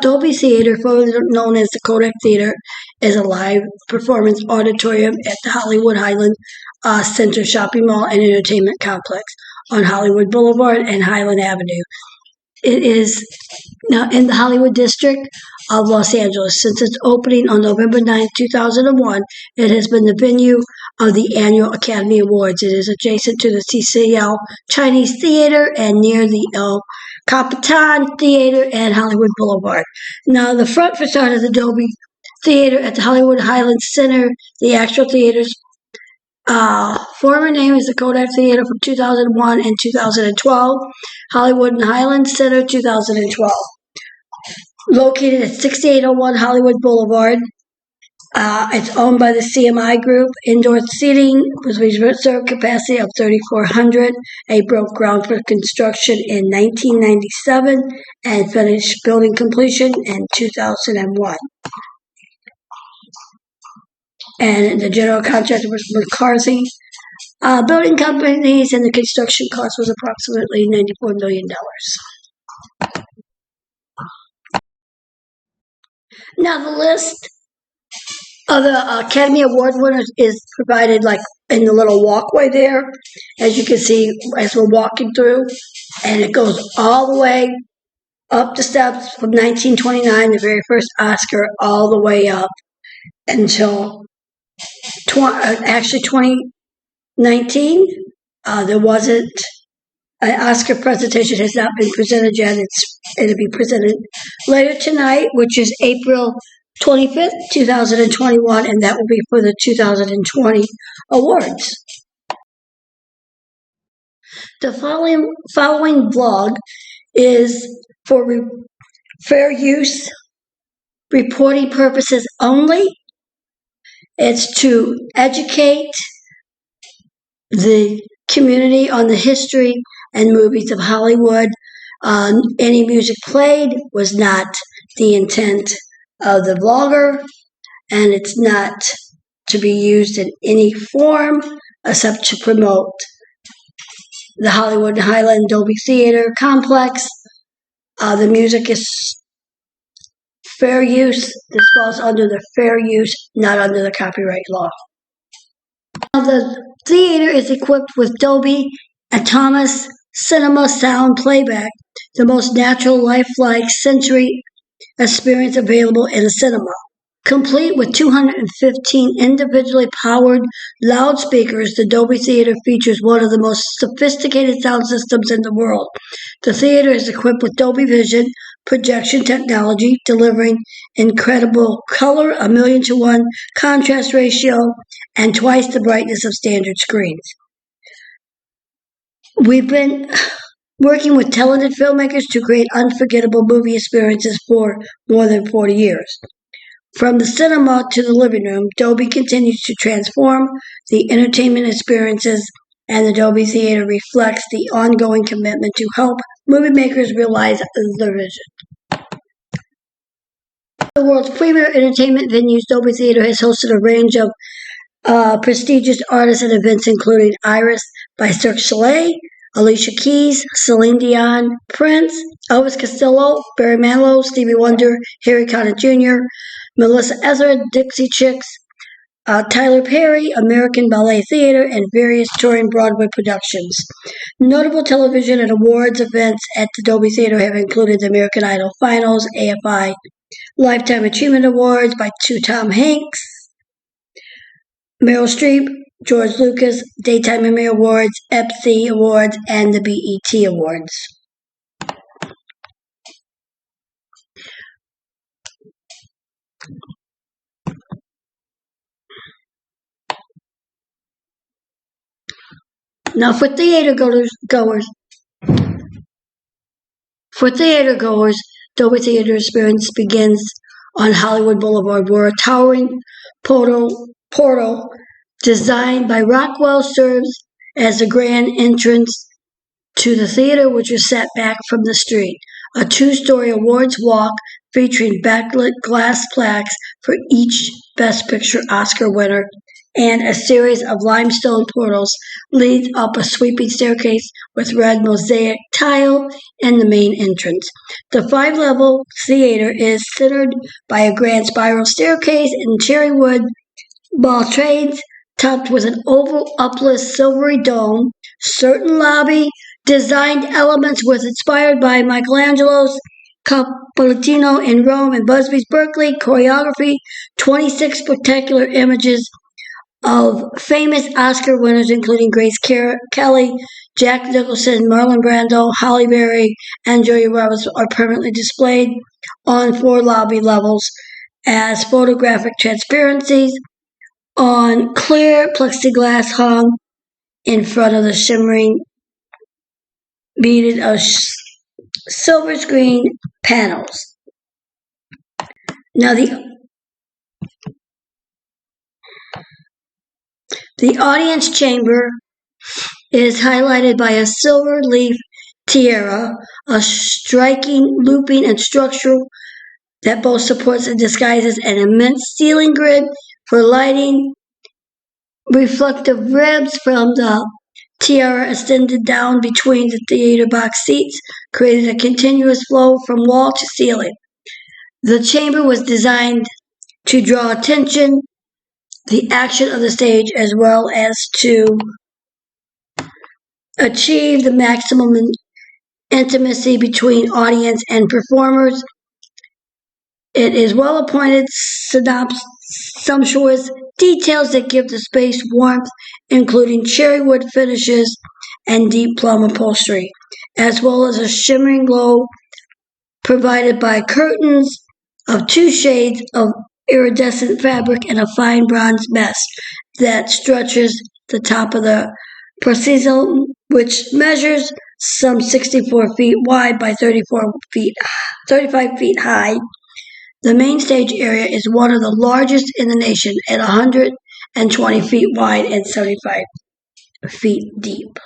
Dolby Theater, formerly known as the KODAK Theater, is a live performance auditorium at the Hollywood Highland Center Shopping Mall and Entertainment Complex on Hollywood Boulevard and Highland Avenue. It is now in the Hollywood district of Los Angeles. Since its opening on November 9, 2001, it has been the venue of the annual Academy Awards. It is adjacent to the CCL Chinese Theater and near the El Capitan Theater and Hollywood Boulevard. Now, the front facade of the Dolby Theater at the Hollywood Highland Center, the actual theater's former name is the KODAK Theater from 2001 and 2012, Hollywood and Highland Center 2012. Located at 6801 Hollywood Boulevard. It's owned by the CMI Group. Indoor seating with reserved capacity of 3,400. It broke ground for construction in 1997 and finished building completion in 2001. And the general contractor was McCarthy Building Companies, and the construction cost was approximately $94 million. Now, the list of the Academy Award winners is provided like in the little walkway there, as you can see as we're walking through, and it goes all the way up the steps from 1929, the very first Oscar, all the way up until 2019. There wasn't an Oscar presentation, has not been presented yet. It'll be presented later tonight, which is April 25th, 2021, and that will be for the 2020 awards. The following vlog is for fair use reporting purposes only. It's to educate the community on the history and movies of Hollywood. Any music played was not the intent of the vlogger, and it's not to be used in any form except to promote the Hollywood Highland Dolby Theater complex. The music is fair use. This falls under the fair use, not under the copyright law. Now, the theater is equipped with Dolby Atmos Cinema Sound Playback, the most natural, lifelike sensory experience available in a cinema. Complete with 215 individually powered loudspeakers, the Dolby Theater features one of the most sophisticated sound systems in the world. The theater is equipped with Dolby Vision projection technology, delivering incredible color, 1,000,000:1 contrast ratio, and twice the brightness of standard screens. We've been working with talented filmmakers to create unforgettable movie experiences for more than 40 years. From the cinema to the living room, Dolby continues to transform the entertainment experiences, and the Dolby Theater reflects the ongoing commitment to help movie makers realize their vision. The world's premier entertainment venues, Dolby Theater has hosted a range of prestigious artists and events, including Iris by Cirque du Soleil, Alicia Keys, Celine Dion, Prince, Elvis Costello, Barry Manilow, Stevie Wonder, Harry Connick Jr., Melissa Ezra, Dixie Chicks, Tyler Perry, American Ballet Theater, and various touring Broadway productions. Notable television and awards events at the Dolby Theater have included the American Idol Finals, AFI Lifetime Achievement Awards by Tom Hanks, Meryl Streep, George Lucas, Daytime Emmy Awards, EPSI Awards, and the BET Awards. Now, for theater goers, Dolby Theater experience begins on Hollywood Boulevard, where a towering portal designed by Rockwell serves as the grand entrance to the theater, which is set back from the street. A two-story awards walk featuring backlit glass plaques for each Best Picture Oscar winner and a series of limestone portals leads up a sweeping staircase with red mosaic tile in the main entrance. The 5-level theater is centered by a grand spiral staircase in cherry wood baltrades topped with an oval uplift silvery dome. Certain lobby designed elements was inspired by Michelangelo's Cappuccino in Rome and Busby's Berkeley choreography. 26 spectacular images of famous Oscar winners, including Grace Kelly, Jack Nicholson, Marlon Brando, Halle Berry, and Julia Roberts, are permanently displayed on 4 lobby levels as photographic transparencies on clear plexiglass hung in front of the shimmering beaded silver screen panels. Now the audience chamber is highlighted by a silver leaf tiara, a striking looping and structural that both supports and disguises an immense ceiling grid for lighting. Reflective ribs from the tiara extended down between the theater box seats, creating a continuous flow from wall to ceiling. The chamber was designed to draw attention, the action of the stage, as well as to achieve the maximum intimacy between audience and performers. It is well appointed, sumptuous details that give the space warmth, including cherry wood finishes and deep plum upholstery, as well as a shimmering glow provided by curtains of 2 shades of iridescent fabric and a fine bronze mesh that stretches the top of the proscenium, which measures some 64 feet wide by 35 feet high. The main stage area is one of the largest in the nation at 120 feet wide and 75 feet deep.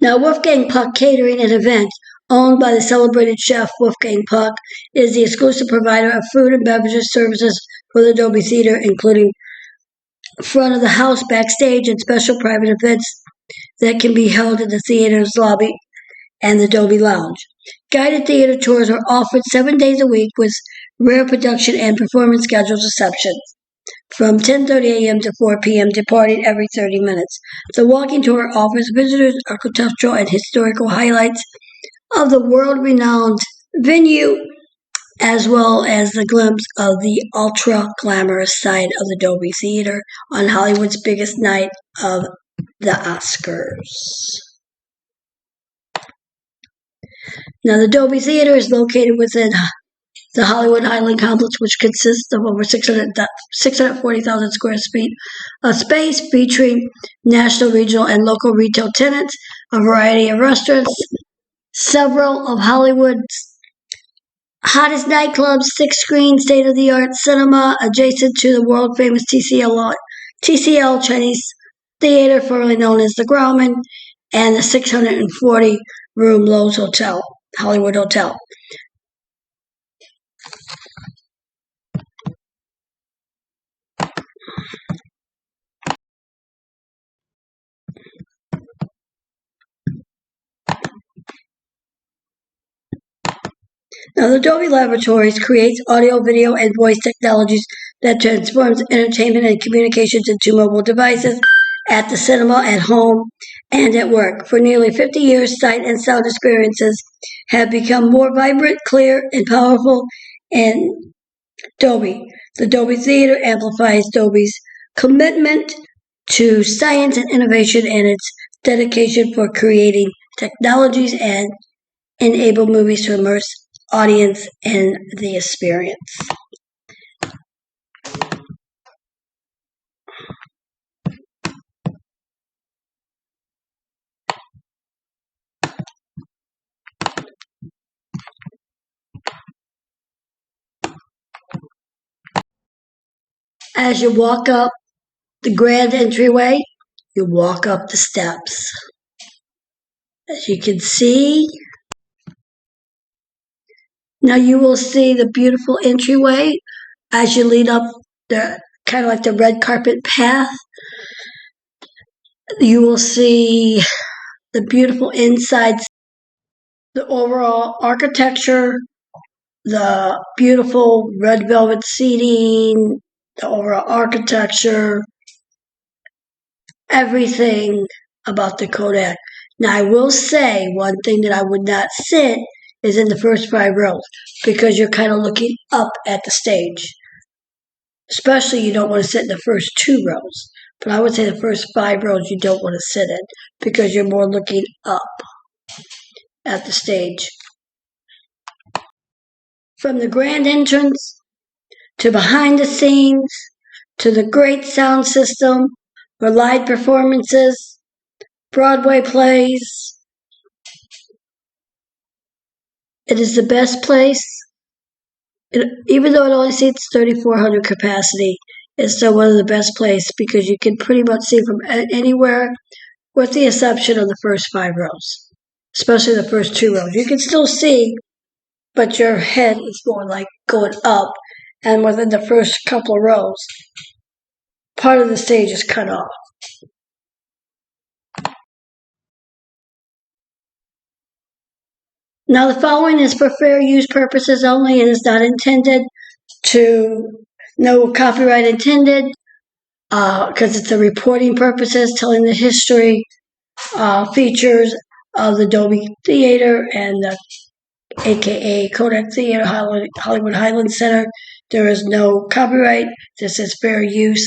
Now, Wolfgang Puck Catering and Events, owned by the celebrated chef Wolfgang Puck, is the exclusive provider of food and beverages services for the DOLBY Theater, including front of the house, backstage, and special private events that can be held in the theater's lobby and the DOLBY Lounge. Guided theater tours are offered 7 days a week with rare production and performance scheduled receptions from 10:30 a.m. to 4 p.m. departing every 30 minutes. The walking tour offers visitors architectural and historical highlights of the world-renowned venue, as well as the glimpse of the ultra-glamorous side of the DOLBY Theater on Hollywood's biggest night of the Oscars. Now, the DOLBY Theater is located within the Hollywood Highland complex, which consists of over 640,000 square feet of space, featuring national, regional, and local retail tenants, a variety of restaurants, several of Hollywood's hottest nightclubs, 6-screen state-of-the-art cinema adjacent to the world-famous TCL Chinese Theater, formerly known as the Grauman, and the 640-room Lowe's Hotel, Hollywood Hotel. Now, the DOLBY Laboratories creates audio, video, and voice technologies that transforms entertainment and communications into mobile devices at the cinema, at home, and at work. For nearly 50 years, sight and sound experiences have become more vibrant, clear, and powerful in DOLBY. The DOLBY Theater amplifies DOLBY's commitment to science and innovation and its dedication for creating technologies and enable movies to immerse audience in the experience. As you walk up the grand entryway, you walk up the steps. as you can see. Now you will see the beautiful entryway as you lead up the kind of like the red carpet path. You will see the beautiful inside, the overall architecture, the beautiful red velvet seating, the overall architecture, everything about the KODAK. Now, I will say one thing that I would not sit is in the first 5 rows because you're kind of looking up at the stage. Especially, you don't want to sit in the first 2 rows. But I would say the first 5 rows you don't want to sit in because you're more looking up at the stage. From the grand entrance to behind the scenes to the great sound system for live performances, Broadway plays. It is the best place. Even though it only seats 3,400 capacity, it's still one of the best places because you can pretty much see from anywhere with the exception of the first 5 rows, especially the first 2 rows. You can still see, but your head is more like going up, and within the first couple of rows, part of the stage is cut off. Now, the following is for fair use purposes only. It is not intended no copyright intended, because it's a reporting purposes, telling the history, features of the Dolby Theater and the aka KODAK Theater, Hollywood Highland Center. There is no copyright. This is fair use.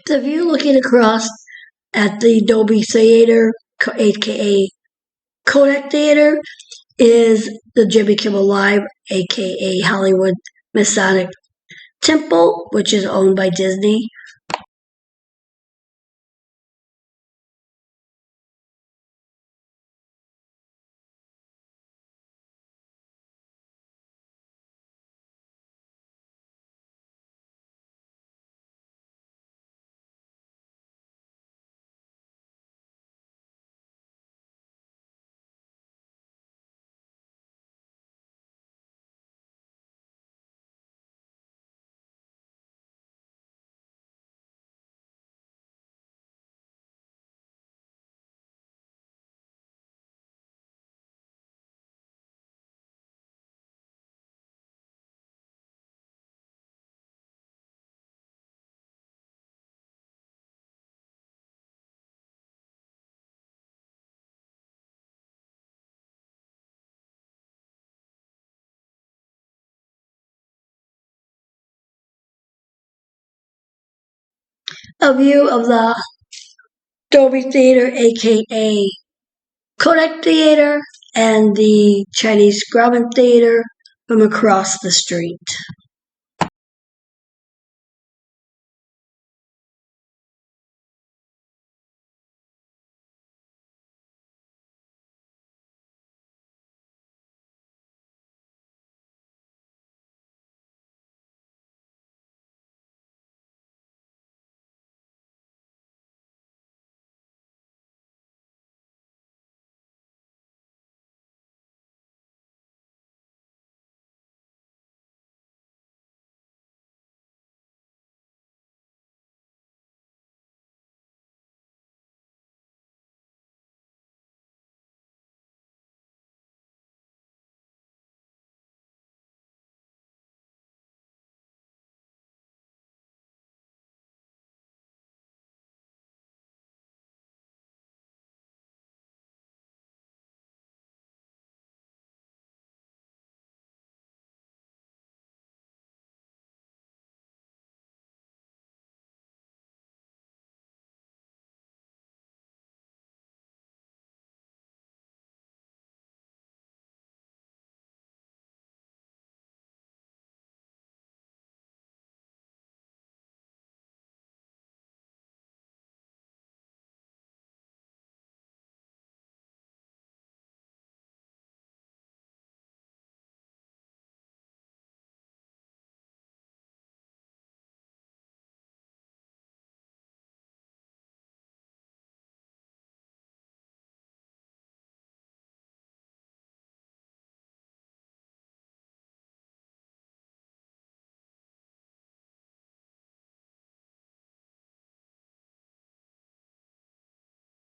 The view looking across at the Dolby Theater, aka Kodak Theater, is the Jimmy Kimmel Live, aka Hollywood Masonic Temple, which is owned by Disney. A view of the Dolby Theater, aka Kodak Theater, and the Chinese Grauman Theater from across the street.